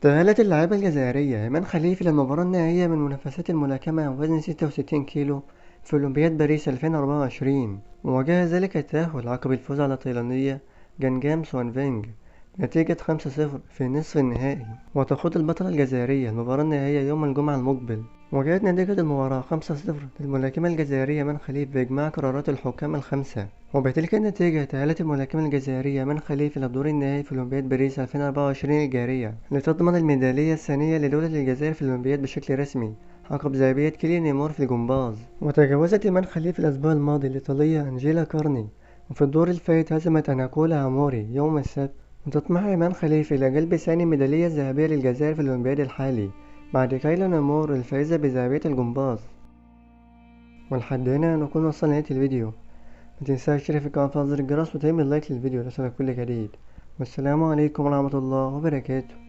تأهلت اللاعبة الجزائرية إيمان خليفي للمباراة النهائية من منافسات الملاكمة وزن 66 كيلو في أولمبياد باريس 2024، وواجه ذلك التأهل عقب الفوز على التايلاندية جانجام سوانفينج بنتيجة 5-0 في نصف النهائي. وتخوض البطلة الجزائرية المباراة النهائية يوم الجمعة المقبل. وجاءت نتيجة المباراة 5-0 للملاكمة الجزائرية إيمان خليفي بإجماع قرارات الحكام الخمسة. وبتلك النتيجة تأهلت الملاكمة الجزائرية إيمان خليفي للدور النهائي في أولمبياد باريس 2024 الجارية لتضمن الميدالية الثانية لدولة الجزائر في الأولمبياد بشكل رسمي عقب ذهابية كيليان نيمار في الجمباز. وتجاوزت إيمان خليفي الأسبوع الماضي الإيطالية أنجيلا كارني، وفي الدور الفائت هزمت أناكولا أموري يوم السبت. وتطمح إيمان خليفي إلى جلب ثاني ميدالية ذهبية للجزائر في الأولمبياد الحالي بعد كيليان نيمار الفائزة بذهبية الجمباز. ولحد هنا نكون وصلنا لنهاية الفيديو. متنساش تشترك في القناة وتفعل زر الجرس وتعمل لايك للفيديو ليصلك كل جديد. والسلام عليكم ورحمة الله وبركاته.